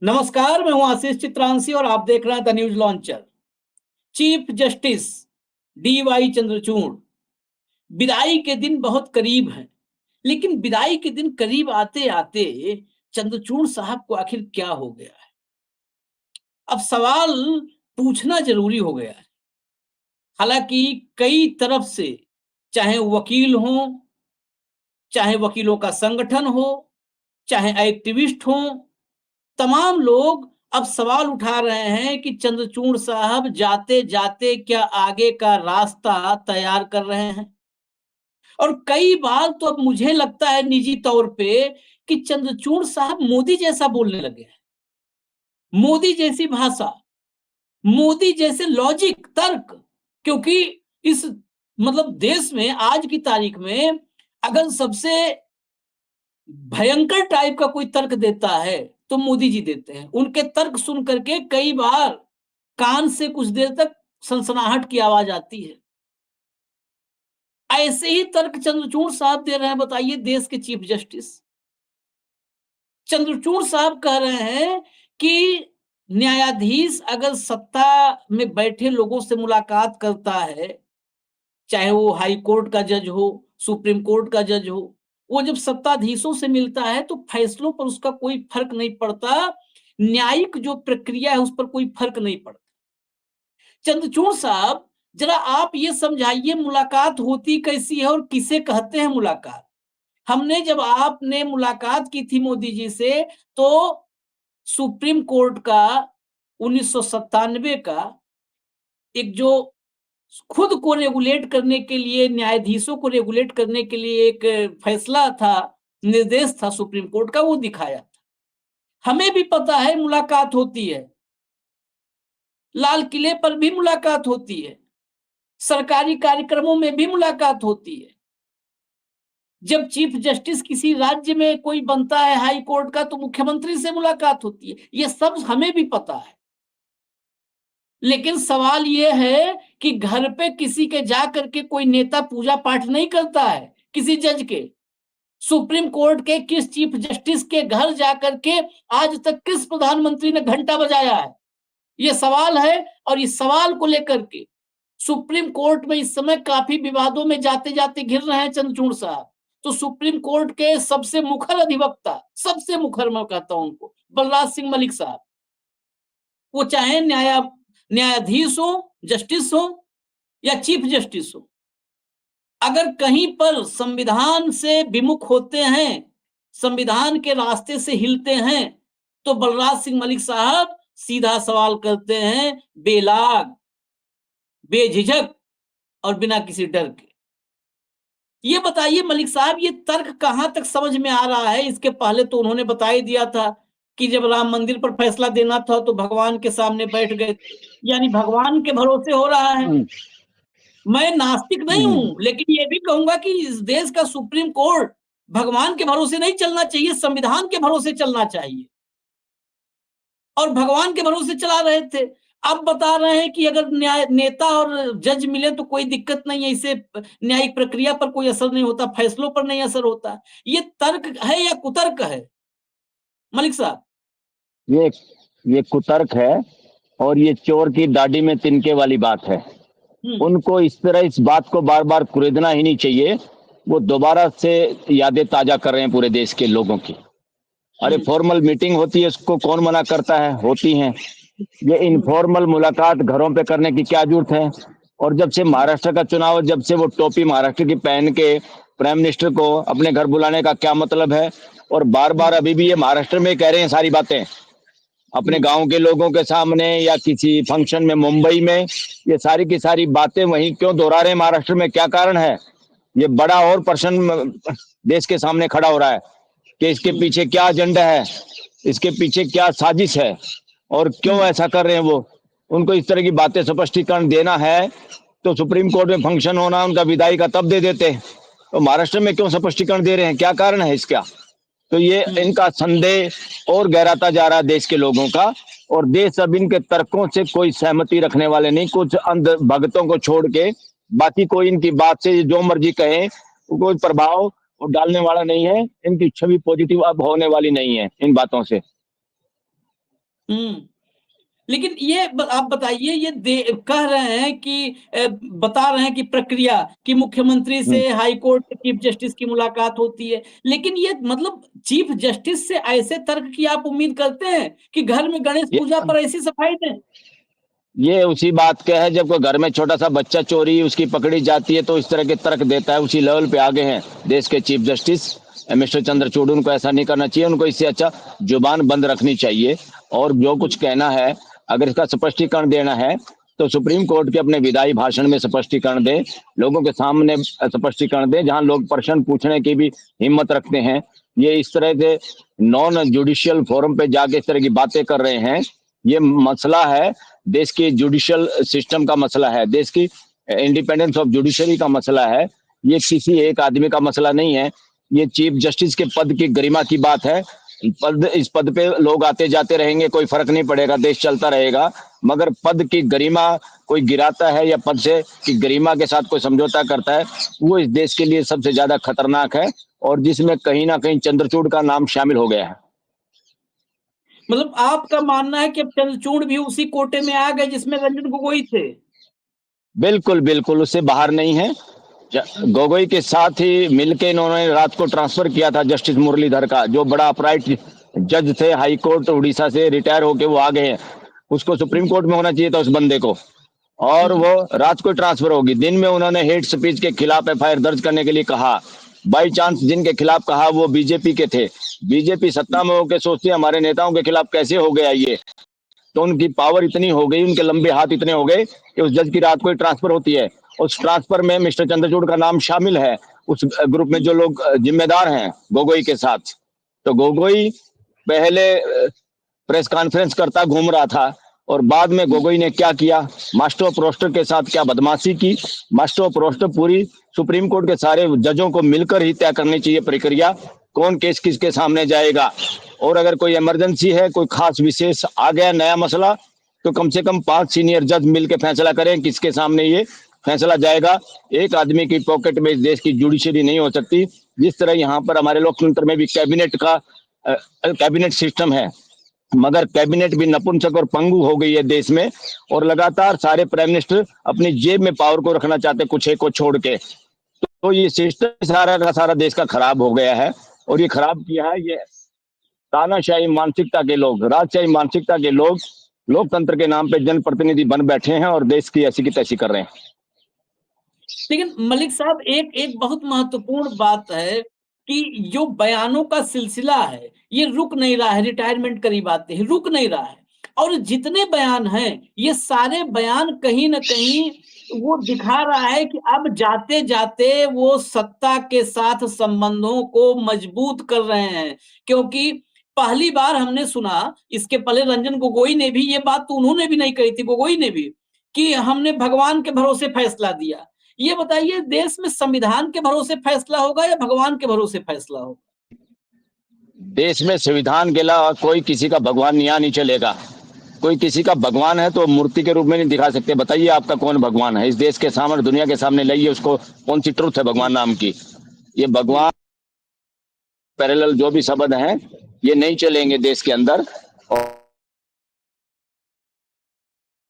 नमस्कार, मैं हूं आशीष चित्रांशी और आप देख रहे हैं the news launcher. Chief justice DY Chandrachud, विदाई के दिन बहुत करीब हैं, लेकिन विदाई के दिन करीब आते आते चंद्रचूड़ साहब को आखिर क्या हो गया है? अब सवाल पूछना जरूरी हो गया है। हालांकि कई तरफ से, चाहे वकील हो, चाहे वकीलों का संगठन हो, चाहे एक्टिविस्ट हो, तमाम लोग अब सवाल उठा रहे हैं कि चंद्रचूड़ साहब जाते जाते क्या आगे का रास्ता तैयार कर रहे हैं। और कई बार तो अब मुझे लगता है निजी तौर पे कि चंद्रचूड़ साहब मोदी जैसा बोलने लगे हैं। मोदी जैसी भाषा, मोदी जैसे लॉजिक, तर्क। क्योंकि इस देश में आज की तारीख में अगर सबसे भयंकर टाइप का कोई तर्क देता है तो मोदी जी देते हैं। उनके तर्क सुन करके कई बार कान से कुछ देर तक सनसनाहट की आवाज आती है। ऐसे ही तर्क चंद्रचूड़ साहब दे रहे हैं। बताइए, देश के चीफ जस्टिस चंद्रचूड़ साहब कह रहे हैं कि न्यायाधीश अगर सत्ता में बैठे लोगों से मुलाकात करता है, चाहे वो हाई कोर्ट का जज हो, सुप्रीम कोर्ट का जज हो, वो जब सत्ताधीशों से मिलता है तो फैसलों पर उसका कोई फर्क नहीं पड़ता। न्यायिक जो प्रक्रिया है उस पर कोई फर्क नहीं पड़ता। चंद्रचूड़ साहब, जरा आप ये समझाइए, मुलाकात होती कैसी है और किसे कहते हैं मुलाकात? हमने जब आपने मुलाकात की थी मोदी जी से, तो सुप्रीम कोर्ट का 1997 का एक जो खुद को रेगुलेट करने के लिए, न्यायाधीशों को रेगुलेट करने के लिए एक फैसला था, निर्देश था सुप्रीम कोर्ट का, वो दिखाया था। हमें भी पता है मुलाकात होती है, लाल किले पर भी मुलाकात होती है, सरकारी कार्यक्रमों में भी मुलाकात होती है। जब चीफ जस्टिस किसी राज्य में कोई बनता है हाई कोर्ट का, तो मुख्यमंत्री से मुलाकात होती है। ये सब हमें भी पता है। लेकिन सवाल यह है कि घर पे किसी के जा करके कोई नेता पूजा पाठ नहीं करता है, किसी जज के। सुप्रीम कोर्ट के किस चीफ जस्टिस के घर जाकर के आज तक किस प्रधानमंत्री ने घंटा बजाया है? ये सवाल है। और इस सवाल को लेकर के सुप्रीम कोर्ट में इस समय काफी विवादों में जाते जाते घिर रहे हैं चंद्रचूड़ साहब। तो सुप्रीम कोर्ट के सबसे मुखर अधिवक्ता, सबसे मुखर मैं कहता हूं उनको, बलराज सिंह मलिक साहब, वो चाहे न्यायाधीश हो, जस्टिस हो या चीफ जस्टिस हो, अगर कहीं पर संविधान से विमुख होते हैं, संविधान के रास्ते से हिलते हैं, तो बलराज सिंह मलिक साहब सीधा सवाल करते हैं, बेलाग, बेझिझक और बिना किसी डर के। ये बताइए मलिक साहब, ये तर्क कहां तक समझ में आ रहा है? इसके पहले तो उन्होंने बता ही दिया था कि जब राम मंदिर पर फैसला देना था तो भगवान के सामने बैठ गए, यानी भगवान के भरोसे हो रहा है। मैं नास्तिक नहीं हूं, लेकिन ये भी कहूंगा कि इस देश का सुप्रीम कोर्ट भगवान के भरोसे नहीं चलना चाहिए, संविधान के भरोसे चलना चाहिए। और भगवान के भरोसे चला रहे थे। अब बता रहे हैं कि अगर न्याय नेता और जज मिले तो कोई दिक्कत नहीं है, इससे न्यायिक प्रक्रिया पर कोई असर नहीं होता, फैसलों पर नहीं असर होता। ये तर्क है या कुतर्क है मलिक साहब? ये ये कुतर्क है और ये चोर की दाढ़ी में तिनके वाली बात है। उनको इस तरह इस बात को बार बार कुरेदना ही नहीं चाहिए। वो दोबारा से यादें ताजा कर रहे हैं पूरे देश के लोगों की। अरे फॉर्मल मीटिंग होती है, उसको कौन मना करता है? होती है। ये इनफॉर्मल मुलाकात घरों पे करने की क्या जरूरत है? और जब से महाराष्ट्र का चुनाव, जब से वो टोपी महाराष्ट्र की पहन के प्राइम मिनिस्टर को अपने घर बुलाने का क्या मतलब है? और बार बार अभी भी ये महाराष्ट्र में कह रहे हैं सारी बातें, अपने गांव के लोगों के सामने या किसी फंक्शन में मुंबई में, ये सारी की सारी बातें वहीं क्यों दोहरा रहे हैं? महाराष्ट्र में क्या कारण है? ये बड़ा और प्रश्न देश के सामने खड़ा हो रहा है कि इसके पीछे क्या एजेंडा है, इसके पीछे क्या साजिश है और क्यों ऐसा कर रहे हैं वो। उनको इस तरह की बातें स्पष्टीकरण देना है तो सुप्रीम कोर्ट में फंक्शन होना उनका विदाई का तब दे देते। तो महाराष्ट्र में क्यों स्पष्टीकरण दे रहे हैं? क्या कारण है इसका? तो ये इनका संदेह और गहराता जा रहा है देश के लोगों का। और देश अब इनके तर्कों से कोई सहमति रखने वाले नहीं, कुछ अंध भक्तों को छोड़ के बाकी कोई इनकी बात से जो मर्जी कहे, कोई प्रभाव डालने वाला नहीं है। इनकी छवि पॉजिटिव अब होने वाली नहीं है इन बातों से। हम्म। लेकिन ये आप बताइए, ये कह रहे हैं कि बता रहे हैं कि प्रक्रिया कि मुख्यमंत्री हम्म। से हाई कोर्ट के चीफ जस्टिस की मुलाकात होती है, लेकिन ये मतलब चीफ जस्टिस से ऐसे तर्क की आप उम्मीद करते हैं कि घर में गणेश ये पूजा पर ऐसी सफाई दें? ये उसी बात का है, जब कोई घर में छोटा सा बच्चा चोरी उसकी पकड़ी जाती है तो इस तरह के तर्क देता है। उसी लेवल पे आगे हैं देश के चीफ जस्टिस मिस्टर चंद्रचूड़। उनको ऐसा नहीं करना चाहिए, उनको इससे अच्छा जुबान बंद रखनी चाहिए और जो कुछ कहना है अगर इसका स्पष्टीकरण देना है तो सुप्रीम कोर्ट के अपने विदाई भाषण में स्पष्टीकरण दे, लोगों के सामने स्पष्टीकरण दे, जहां लोग प्रश्न पूछने की भी हिम्मत रखते हैं। ये इस तरह से नॉन जुडिशियल फोरम पे जाके इस तरह की बातें कर रहे हैं। ये मसला है देश की जुडिशियल सिस्टम का, मसला है देश की इंडिपेंडेंस ऑफ जुडिशरी का मसला है। ये किसी एक आदमी का मसला नहीं है। ये चीफ जस्टिस के पद की गरिमा की बात है। इस पद पे लोग आते जाते रहेंगे, कोई फर्क नहीं पड़ेगा, देश चलता रहेगा। मगर पद की गरिमा कोई गिराता है या पद से की गरिमा के साथ कोई समझौता करता है, वो इस देश के लिए सबसे ज्यादा खतरनाक है और जिसमें कहीं ना कहीं चंद्रचूड़ का नाम शामिल हो गया है। मतलब आपका मानना है कि अब चंद्रचूड़ भी उसी कोटे में आ गए जिसमें रंजन गोगोई थे? बिल्कुल बिल्कुल, उससे बाहर नहीं है। गोगोई के साथ ही मिलके इन्होंने रात को ट्रांसफर किया था जस्टिस मुरलीधर का, जो बड़ा अपराइट जज थे हाई कोर्ट उड़ीसा से, रिटायर होके वो आ गए हैं। उसको सुप्रीम कोर्ट में होना चाहिए था उस बंदे को, और वो रात को ट्रांसफर होगी। दिन में उन्होंने हेट स्पीच के खिलाफ एफआईआर दर्ज करने के लिए कहा। बाई चांस जिनके खिलाफ कहा वो बीजेपी के थे। बीजेपी सत्ता में होकर सोचती है हमारे नेताओं के खिलाफ कैसे हो गया ये, तो उनकी पावर इतनी हो गई, उनके लंबे हाथ इतने हो गए कि उस जज की रात को ही ट्रांसफर होती है। उस ट्रांसफर में मिस्टर चंद्रचूड़ का नाम शामिल है, उस ग्रुप में जो लोग जिम्मेदार हैं गोगोई के साथ। तो गोगोई पहले प्रेस कॉन्फ्रेंस करता घूम रहा था और बाद में गोगोई ने क्या किया, मास्टर ऑफ रोस्टर के साथ क्या बदमाशी की। मास्टर ऑफ रोस्टर पूरी सुप्रीम कोर्ट के सारे जजों को मिलकर ही तय करनी चाहिए प्रक्रिया, कौन केस किसके सामने जाएगा। और अगर कोई इमरजेंसी है, कोई खास विशेष आ गया नया मसला, तो कम से कम 5 सीनियर जज मिलकर फैसला करें किसके सामने ये फैसला जाएगा। एक आदमी की पॉकेट में इस देश की जुडिशरी नहीं हो सकती। जिस तरह यहाँ पर हमारे लोकतंत्र में भी कैबिनेट सिस्टम है, मगर कैबिनेट भी नपुंसक और पंगु हो गई है देश में, और लगातार सारे प्राइम मिनिस्टर अपनी जेब में पावर को रखना चाहते कुछ एक को छोड़ के। तो ये सिस्टम सारा का सारा देश का खराब हो गया है, और ये खराब किया है ये तानाशाही मानसिकता के लोग, राजशाही मानसिकता के लोग लोकतंत्र के नाम पे जनप्रतिनिधि बन बैठे हैं और देश की ऐसी की तैसी कर रहे हैं। लेकिन मलिक साहब, एक एक बहुत महत्वपूर्ण बात है कि जो बयानों का सिलसिला है ये रुक नहीं रहा है। रिटायरमेंट करीब आते हैं, रुक नहीं रहा है, और जितने बयान हैं ये सारे बयान कहीं ना कहीं वो दिखा रहा है कि अब जाते जाते वो सत्ता के साथ संबंधों को मजबूत कर रहे हैं। क्योंकि पहली बार हमने सुना, इसके पहले रंजन गोगोई ने भी ये बात तो उन्होंने भी नहीं कही थी, गोगोई ने भी, कि हमने भगवान के भरोसे फैसला दिया। ये बताइए, देश में संविधान के भरोसे फैसला होगा या भगवान के भरोसे फैसला होगा? देश में संविधान के अलावा कोई किसी का भगवान यहाँ नहीं चलेगा। कोई किसी का भगवान है तो मूर्ति के रूप में नहीं दिखा सकते। बताइए आपका कौन भगवान है इस देश के सामने, दुनिया के सामने लाइए उसको, कौन सी ट्रुथ है भगवान नाम की। ये भगवान पैरेलल जो भी शब्द हैं ये नहीं चलेंगे देश के अंदर। और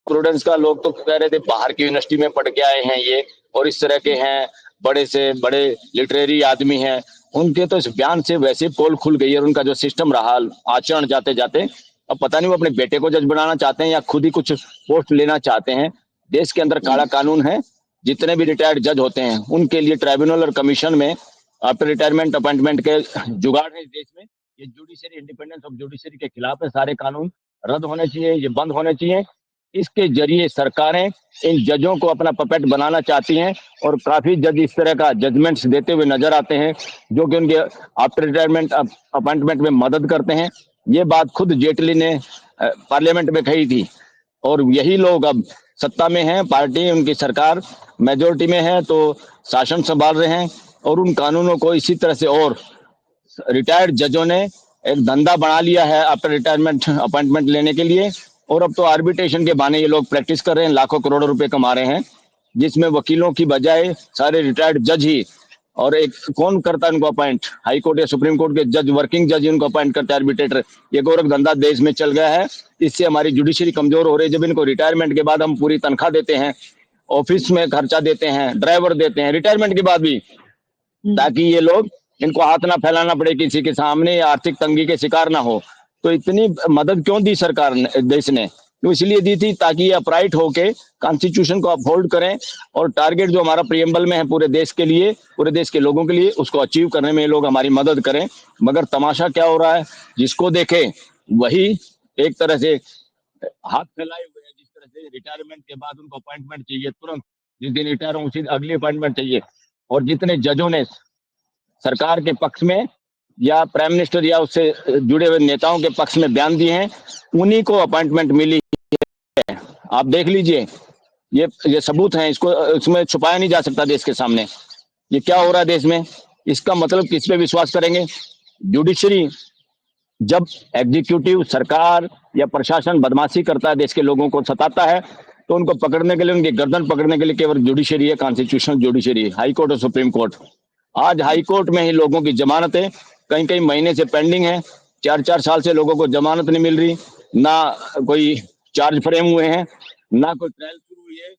स्टूडेंट्स का लोग तो कह रहे थे बाहर की यूनिवर्सिटी में पढ़ के आए हैं ये, और इस तरह के हैं, बड़े से बड़े लिटरेरी आदमी हैं, उनके तो इस बयान से वैसे पोल खुल गई है। और उनका जो सिस्टम रहा आचरण जाते जाते, अब पता नहीं वो अपने बेटे को जज बनाना चाहते हैं या खुद ही कुछ पोस्ट लेना चाहते हैं। देश के अंदर काला कानून है। जितने भी रिटायर्ड जज होते हैं उनके लिए ट्राइब्यूनल और कमीशन में आफ्टर रिटायरमेंट अपॉइंटमेंट के जुगाड़ है इस देश में। ये जुडिशरी, इंडिपेंडेंस ऑफ जुडिशरी के खिलाफ है। सारे कानून रद्द होने चाहिए, ये बंद होने चाहिए। इसके जरिए सरकारें इन जजों को अपना पपेट बनाना चाहती हैं, और काफी जज इस तरह का जजमेंट्स देते हुए नजर आते हैं जो कि उनके आफ्टर रिटायरमेंट अपॉइंटमेंट में मदद करते हैं। ये बात खुद जेटली ने पार्लियामेंट में कही थी। और यही लोग अब सत्ता में हैं, पार्टी उनकी सरकार मेजोरिटी में है, तो शासन संभाल रहे हैं। और उन कानूनों को इसी तरह से, और रिटायर्ड जजों ने एक धंधा बना लिया है आफ्टर रिटायरमेंट अपॉइंटमेंट लेने के लिए। और अब तो आर्बिट्रेशन के बहाने ये लोग प्रैक्टिस कर रहे हैं, लाखों करोड़ों रुपए कमा रहे हैं, जिसमें वकीलों की बजाय सारे रिटायर्ड जज ही और एक कौन करता है उनको अपॉइंट? हाई कोर्ट या सुप्रीम कोर्ट के जज, वर्किंग जज उनको अपॉइंट करते हैं, आर्बिट्रेटर। ये गोरख धंधा देश में चल गया है। इससे हमारी जुडिशरी कमजोर हो रही है। जब इनको रिटायरमेंट के बाद हम पूरी तनख्वाह देते हैं, ऑफिस में खर्चा देते हैं, ड्राइवर देते हैं रिटायरमेंट के बाद भी, ताकि ये लोग, इनको हाथ ना फैलाना पड़े किसी के सामने, या आर्थिक तंगी के शिकार ना हो। तो इतनी मदद क्यों दी सरकार ने, देश ने? तो इसलिए दी थी ताकि ये अपराइट होके कॉन्स्टिट्यूशन को अपहोल्ड करें, और टारगेट जो हमारा प्रियम्बल में है पूरे देश के लिए, पूरे देश के लोगों के लिए, उसको अचीव करने में ये लोग हमारी मदद करें। मगर तमाशा क्या हो रहा है, जिसको देखे वही एक तरह से हाथ फैलाए हुए हैं। जिस तरह से रिटायरमेंट के बाद उनको अपॉइंटमेंट चाहिए तुरंत, जिस दिन रिटायर हो उसी अगली अपॉइंटमेंट चाहिए। और जितने जजों ने सरकार के पक्ष में या प्राइम मिनिस्टर या उससे जुड़े हुए नेताओं के पक्ष में बयान दिए हैं, उन्हीं को अपॉइंटमेंट मिली है। आप देख लीजिए, ये सबूत हैं, इसको इसमें छुपाया नहीं जा सकता देश के सामने। ये क्या हो रहा है देश में, इसका मतलब किस पे विश्वास करेंगे? जुडिशरी, जब एग्जीक्यूटिव सरकार या प्रशासन बदमाशी करता है, देश के लोगों को सताता है, तो उनको पकड़ने के लिए, उनकी गर्दन पकड़ने के लिए केवल जुडिशरी है, कॉन्स्टिट्यूशनल जुडिशरी, हाई कोर्ट और सुप्रीम कोर्ट। आज हाई कोर्ट में ही लोगों की जमानतें कई कई महीने से पेंडिंग है। 4-4 साल से लोगों को जमानत नहीं मिल रही, ना कोई चार्ज फ्रेम हुए हैं, ना कोई ट्रायल शुरू हुई है।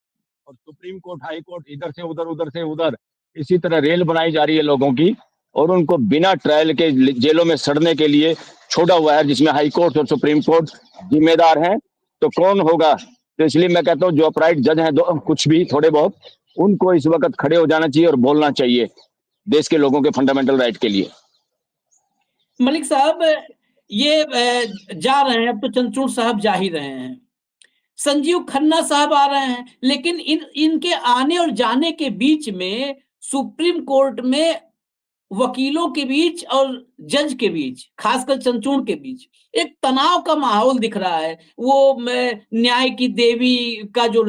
और सुप्रीम कोर्ट, हाई कोर्ट, इधर से उधर, उधर से उधर, इसी तरह रेल बनाई जा रही है लोगों की, और उनको बिना ट्रायल के जेलों में सड़ने के लिए छोड़ा हुआ है, जिसमें हाई कोर्ट और सुप्रीम कोर्ट जिम्मेदार हैं। तो कौन होगा? तो इसलिए मैं कहता हूँ जो अपराइट जज हैं, कुछ भी थोड़े बहुत, उनको इस वक्त खड़े हो जाना चाहिए और बोलना चाहिए देश के लोगों के फंडामेंटल राइट के लिए। मलिक साहब, ये जा रहे हैं, अब तो चंद्रचूड़ साहब जा ही रहे हैं, संजीव खन्ना साहब आ रहे हैं, लेकिन इनके आने और जाने के बीच में सुप्रीम कोर्ट में वकीलों के बीच और जज के बीच, खासकर चंद्रचूड़ के बीच, एक तनाव का माहौल दिख रहा है। वो न्याय की देवी का जो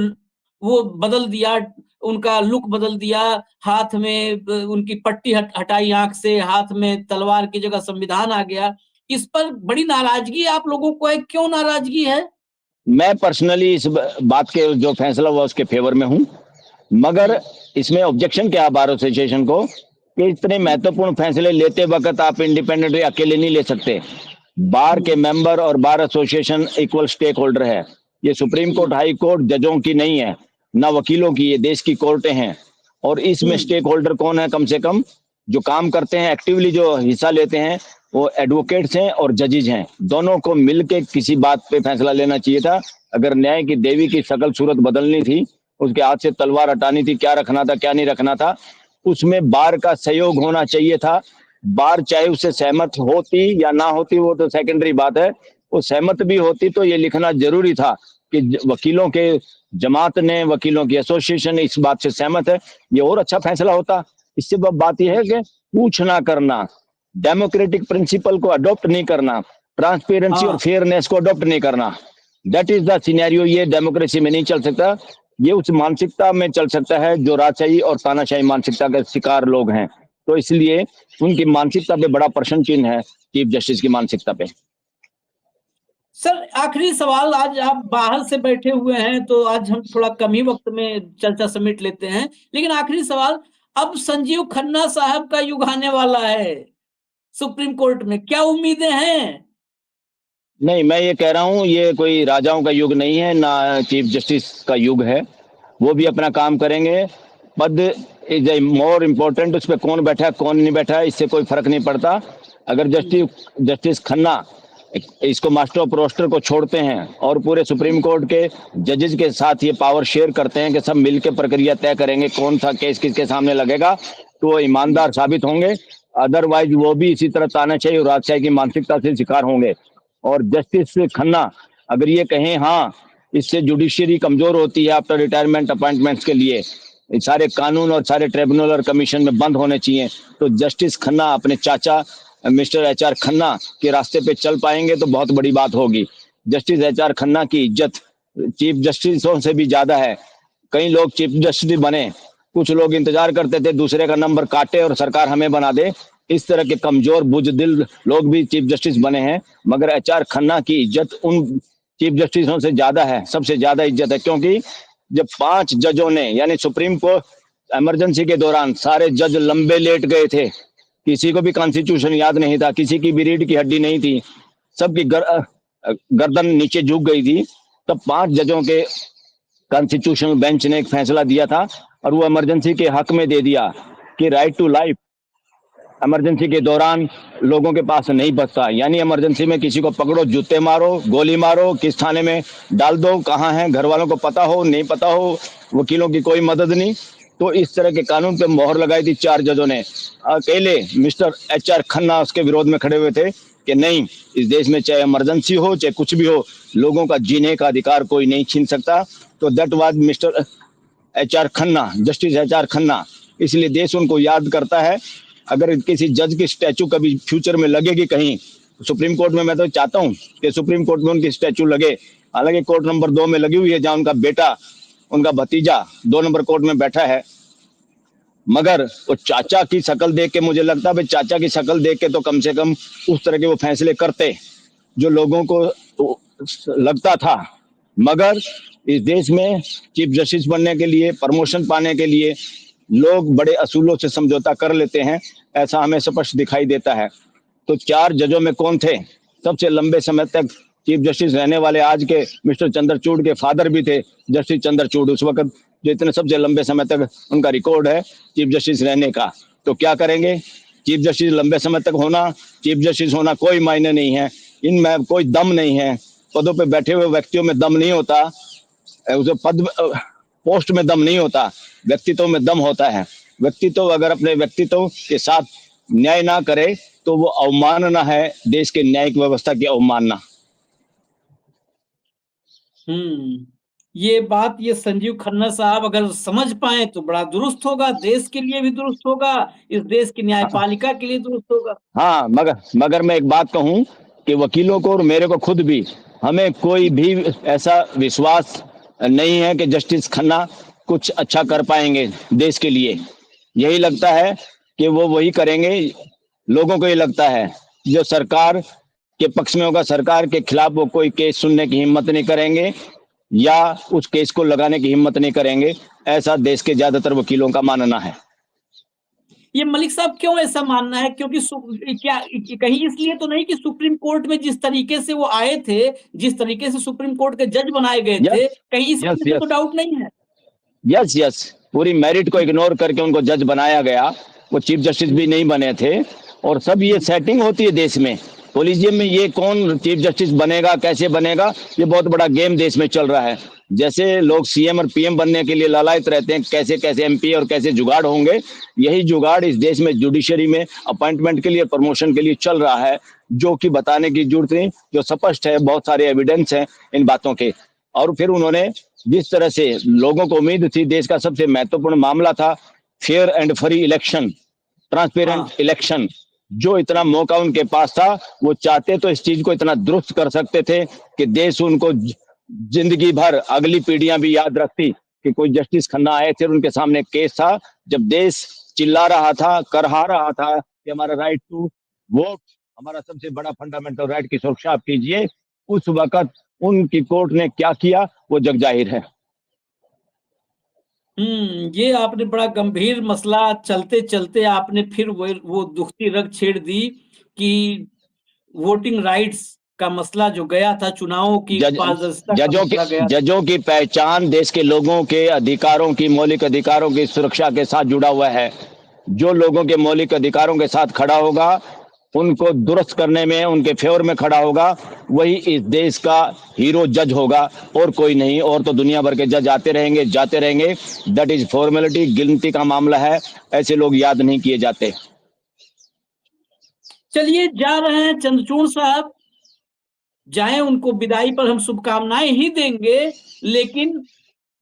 वो बदल दिया, उनका लुक बदल दिया, हाथ में उनकी पट्टी हटाई आंख से, हाथ में तलवार की जगह संविधान आ गया। इस पर बड़ी नाराजगी आप लोगों को है, क्यों नाराजगी है? मैं पर्सनली इस बात के जो फैसला हुआ उसके फेवर में हूं, मगर इसमें ऑब्जेक्शन क्या है बार एसोसिएशन को, कि इतने महत्वपूर्ण फैसले लेते वक्त आप इंडिपेंडेंटली अकेले नहीं ले सकते। बार के मेंबर और bar association equal stakeholder है। ये सुप्रीम कोर्ट, हाई कोर्ट जजों की नहीं है, ना वकीलों की, ये देश की कोर्टें हैं। और इसमें स्टेक होल्डर कौन है? कम से कम जो काम करते हैं, एक्टिवली जो हिस्सा लेते हैं, वो एडवोकेट्स हैं और जजेज हैं। दोनों को मिलके किसी बात पे फैसला लेना चाहिए था। अगर न्याय की देवी की शकल सूरत बदलनी थी, उसके हाथ से तलवार हटानी थी, क्या रखना था क्या नहीं रखना था, उसमें बार का सहयोग होना चाहिए था। बार चाहे उससे सहमत होती या ना होती, वो तो सेकेंडरी बात है। वो सहमत भी होती तो ये लिखना जरूरी था कि वकीलों के जमात ने, वकीलों की एसोसिएशन इस बात से सहमत है, ये और अच्छा फैसला होता। इससे बात यह है कि पूछना करना, डेमोक्रेटिक प्रिंसिपल को अडॉप्ट नहीं करना, ट्रांसपेरेंसी और फेयरनेस को अडॉप्ट नहीं करना, दैट इज द सिनेरियो। ये डेमोक्रेसी में नहीं चल सकता। ये उस मानसिकता में चल सकता है जो राजशाही और तानाशाही मानसिकता के शिकार लोग हैं। तो इसलिए उनकी मानसिकता पे बड़ा प्रश्न चिन्ह है, चीफ जस्टिस की मानसिकता पे। सर, आखिरी सवाल, आज आप बाहर से बैठे हुए हैं तो आज हम थोड़ा कम ही वक्त में चर्चा समेट लेते हैं, लेकिन आखिरी सवाल, अब संजीव खन्ना साहब का युग आने वाला है सुप्रीम कोर्ट में, क्या उम्मीदें हैं? नहीं, मैं ये कह रहा हूं, ये कोई राजाओं का युग नहीं है, ना चीफ जस्टिस का युग है। वो भी अपना काम करेंगे। पद इज मोर इम्पोर्टेंट, उस पर कौन बैठा है कौन नहीं बैठा है इससे कोई फर्क नहीं पड़ता। अगर जस्टिस खन्ना इसको मास्टर ऑफ रोस्टर को छोड़ते हैं और पूरे सुप्रीम कोर्ट के जजेस के साथ ये पावर शेयर करते हैं कि सब मिलकर प्रक्रिया तय करेंगे कौन सा केस किसके सामने लगेगा, तो वो ईमानदार साबित होंगे। अदरवाइज वो भी इसी तरह तानाशाही और राजशाही की मानसिकता से शिकार होंगे। और जस्टिस खन्ना अगर ये कहें हाँ इससे जुडिशरी कमजोर होती है आफ्टर रिटायरमेंट अपॉइंटमेंट्स के लिए, सारे कानून और सारे ट्रिब्यूनल और कमीशन में बंद होने चाहिए, तो जस्टिस खन्ना अपने चाचा मिस्टर एचआर खन्ना के रास्ते पे चल पाएंगे तो बहुत बड़ी बात होगी। जस्टिस एचआर खन्ना की इज्जत चीफ जस्टिसों से भी ज्यादा है। कई लोग चीफ जस्टिस बने, कुछ लोग इंतजार करते थे दूसरे का नंबर काटे और सरकार हमें बना दे, इस तरह के कमजोर बुजदिल लोग भी चीफ जस्टिस बने हैं। मगर एचआर खन्ना की इज्जत उन चीफ जस्टिसों से ज्यादा है, सबसे ज्यादा इज्जत है। क्योंकि जब 5 जजों ने, यानी सुप्रीम कोर्ट इमरजेंसी के दौरान सारे जज लंबे लेट गए थे, किसी को भी कॉन्स्टिट्यूशन याद नहीं था, किसी की भी रीढ़ की हड्डी नहीं थी, सबकी गर्दन नीचे झुक गई थी। तब 5 जजों के कॉन्स्टिट्यूशनल बेंच ने एक फैसला दिया था और वो इमरजेंसी के हक में दे दिया कि राइट टू लाइफ इमरजेंसी के दौरान लोगों के पास नहीं बचता। यानी इमरजेंसी में किसी को पकड़ो, जूते मारो, गोली मारो, किस थाने में डाल दो, कहाँ है, घर वालों को पता हो नहीं पता हो, वकीलों की कोई मदद नहीं। तो इस तरह के कानून पे मोहर लगाई थी 4 जजों ने। अकेले मिस्टर HR खन्ना उसके विरोध में खड़े हुए थे कि नहीं, इस देश में चाहे इमरजेंसी हो चाहे कुछ भी हो, लोगों का जीने का अधिकार कोई नहीं छीन सकता। तो that was mister HR Khanna, justice HR Khanna. इसलिए देश उनको याद करता है। अगर किसी जज की स्टैचू कभी फ्यूचर में लगेगी कहीं सुप्रीम कोर्ट में, मैं तो चाहता हूं कि सुप्रीम कोर्ट में उनकी स्टैचू लगे। हालांकि कोर्ट नंबर 2 में लगी हुई है, जहां उनका बेटा, उनका भतीजा 2 नंबर कोर्ट में बैठा है। मगर वो चाचा की शक्ल देख के मुझे लगता है, चाचा की शक्ल देख के तो कम से कम उस तरह के वो फैसले करते जो लोगों को लगता था। मगर इस देश में चीफ जस्टिस बनने के लिए, प्रमोशन पाने के लिए लोग बड़े असूलों से समझौता कर लेते हैं, ऐसा हमें स्पष्ट दिखाई देता है। तो 4 जजों में कौन थे? सबसे लंबे समय तक चीफ जस्टिस रहने वाले आज के मिस्टर चंद्रचूड़ के फादर भी थे, जस्टिस चंद्रचूड़। उस वक्त जो इतने सबसे लंबे समय तक उनका रिकॉर्ड है चीफ जस्टिस रहने का। तो क्या करेंगे? चीफ जस्टिस लंबे समय तक होना, चीफ जस्टिस होना कोई मायने नहीं है, इनमें कोई दम नहीं है। पदों पे बैठे हुए व्यक्तियों में दम नहीं होता, उसे पद पोस्ट में दम नहीं होता, व्यक्तित्व में दम होता है। व्यक्तित्व अगर अपने व्यक्तित्व के साथ न्याय ना करे तो वो अवमानना है, देश के न्यायिक व्यवस्था की अवमानना। ये बात ये संजीव खन्ना साहब अगर समझ पाए तो बड़ा दुरुस्त होगा, देश के लिए भी दुरुस्त होगा, इस देश की न्यायपालिका के लिए दुरुस्त होगा। हाँ, मगर मैं एक बात कहूं कि वकीलों को और मेरे को खुद भी, हमें कोई भी ऐसा विश्वास नहीं है कि जस्टिस खन्ना कुछ अच्छा कर पाएंगे देश के लिए। यही लगता है कि वो वही करेंगे, लोगों को ये लगता है जो सरकार के पक्ष में होगा, सरकार के खिलाफ वो कोई केस सुनने की हिम्मत नहीं करेंगे या उस केस को लगाने की हिम्मत नहीं करेंगे, ऐसा देश के ज्यादातर वकीलों का मानना है। ये मलिक साहब क्यों ऐसा मानना है? क्योंकि क्या कहीं इसलिए तो नहीं कि सुप्रीम कोर्ट में जिस तरीके से वो आए थे, जिस तरीके से सुप्रीम कोर्ट के जज बनाए गए थे, कहीं इस यस पे तो डाउट नहीं है? यस, पूरी मेरिट को इग्नोर करके उनको जज बनाया गया। वो चीफ जस्टिस भी नहीं बने थे। और सब ये सेटिंग होती है देश में, कोलिजियम में ये कौन चीफ जस्टिस बनेगा, कैसे बनेगा, ये बहुत बड़ा गेम देश में चल रहा है। जैसे लोग CM और PM बनने के लिए लालायित रहते हैं, कैसे कैसे MP और कैसे जुगाड़ होंगे, यही जुगाड़ इस देश में जुडिशरी में अपॉइंटमेंट के लिए, प्रमोशन के लिए चल रहा है, जो कि बताने की जरूरत नहीं, जो स्पष्ट है, बहुत सारे एविडेंस हैं इन बातों के। और फिर उन्होंने जिस तरह से लोगों को उम्मीद थी, देश का सबसे महत्वपूर्ण मामला था fair and free election, transparent election, जो इतना मौका उनके पास था, वो चाहते तो इस चीज को इतना दुरुस्त कर सकते थे कि देश उनको जिंदगी भर, अगली पीढ़ियां भी याद रखती कि कोई जस्टिस खन्ना आए थे, उनके सामने केस था, जब देश चिल्ला रहा था, करहा रहा था कि हमारा राइट टू वोट, हमारा सबसे बड़ा फंडामेंटल राइट की सुरक्षा आप कीजिए। उस वक्त उनकी कोर्ट ने क्या किया वो जग जाहिर है। ये आपने बड़ा गंभीर मसला चलते चलते आपने फिर वो दुखती रग छेड़ दी कि वोटिंग राइट्स का मसला जो गया था, चुनावों की पारदर्शिता का मसला गया। जजों की पहचान देश के लोगों के अधिकारों की, मौलिक अधिकारों की सुरक्षा के साथ जुड़ा हुआ है। जो लोगों के मौलिक अधिकारों के साथ खड़ा होगा, उनको दुरुस्त करने में, उनके फेवर में खड़ा होगा, वही इस देश का हीरो जज होगा, और कोई नहीं। और तो दुनिया भर के जज आते रहेंगे, जाते रहेंगे, दैट इज फॉर्मेलिटी, गिनती का मामला है, ऐसे लोग याद नहीं किए जाते। चलिए, जा रहे हैं चंद्रचूड़ साहब, जाएं, उनको विदाई पर हम शुभकामनाएं ही देंगे, लेकिन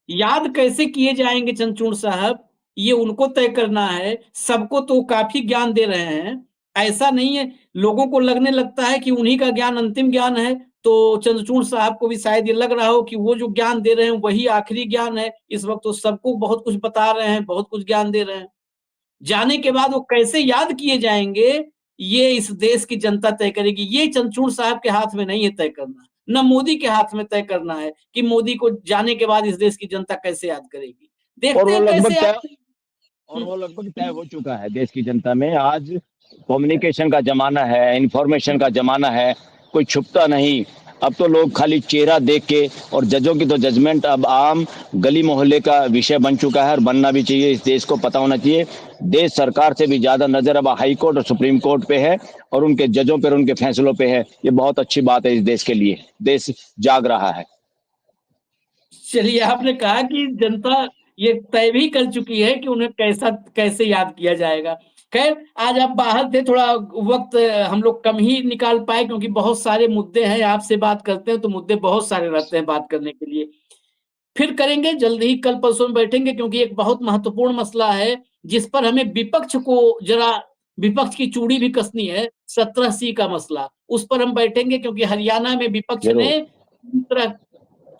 याद कैसे किए जाएंगे चंद्रचूड़ साहब, ये उनको तय करना है। सबको तो काफी ज्ञान दे रहे हैं, ऐसा नहीं है। लोगों को लगने लगता है कि उन्हीं का ज्ञान अंतिम ज्ञान है, तो चंद्रचूड़ साहब को भी शायद ये लग रहा हो कि वो जो ज्ञान दे रहे हैं वही आखिरी ज्ञान है। इस वक्त तो सबको बहुत कुछ बता रहे हैं, बहुत कुछ ज्ञान दे रहे हैं। जाने के बाद वो कैसे याद किए जाएंगे, ये इस देश की जनता तय करेगी। ये चंद्रचूड़ साहब के हाथ में नहीं है तय करना, न मोदी के हाथ में तय करना है कि मोदी को जाने के बाद इस देश की जनता कैसे याद करेगी। और देखते वो हैं कैसे लगभग याद। और वो लगभग तय हो चुका है देश की जनता में। आज कम्युनिकेशन का जमाना है, इंफॉर्मेशन का जमाना है, कोई छुपता नहीं। अब तो लोग खाली चेहरा देख के, और जजों की तो जजमेंट अब आम गली मोहल्ले का विषय बन चुका है, और बनना भी चाहिए। इस देश को पता होना चाहिए, देश सरकार से भी ज्यादा नजर अब हाई कोर्ट और सुप्रीम कोर्ट पे है, और उनके जजों पर, उनके फैसलों पे है। ये बहुत अच्छी बात है इस देश के लिए, देश जाग रहा है। चलिए, आपने कहा कि जनता ये तय भी कर चुकी है कि उन्हें कैसे याद किया जाएगा। खैर, आज आप बाहर थे, थोड़ा वक्त हम लोग कम ही निकाल पाए, क्योंकि बहुत सारे मुद्दे हैं। आपसे बात करते हैं तो मुद्दे बहुत सारे रहते हैं बात करने के लिए। फिर करेंगे जल्द ही, कल परसों में बैठेंगे, क्योंकि एक बहुत महत्वपूर्ण मसला है जिस पर हमें विपक्ष को जरा, विपक्ष की चूड़ी भी कसनी है। 17C का मसला, उस पर हम बैठेंगे, क्योंकि हरियाणा में विपक्ष ने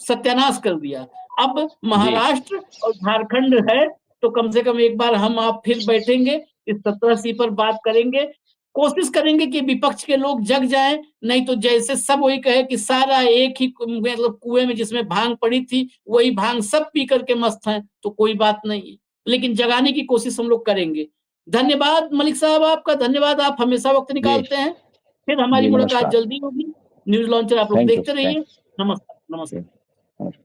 सत्यानाश कर दिया। अब जी महाराष्ट्र और झारखंड है, तो कम से कम एक बार हम आप फिर बैठेंगे, इस 17C पर बात करेंगे। कोशिश करेंगे कि विपक्ष के लोग जग जाएं, नहीं तो जैसे सब वही कहे कि सारा एक ही मतलब कुएं में जिसमें भांग पड़ी थी, वही भांग सब पी करके मस्त हैं, तो कोई बात नहीं है। लेकिन जगाने की कोशिश हम लोग करेंगे। धन्यवाद मलिक साहब, आपका धन्यवाद, आप हमेशा वक्त जी निकालते हैं। फिर हमारी जी, मुलाकात नमस्कार। जल्दी होगी। न्यूज लॉन्चर आप लोग थैंक यू, देखते रहिए। नमस्कार, नमस्कार। Thank you.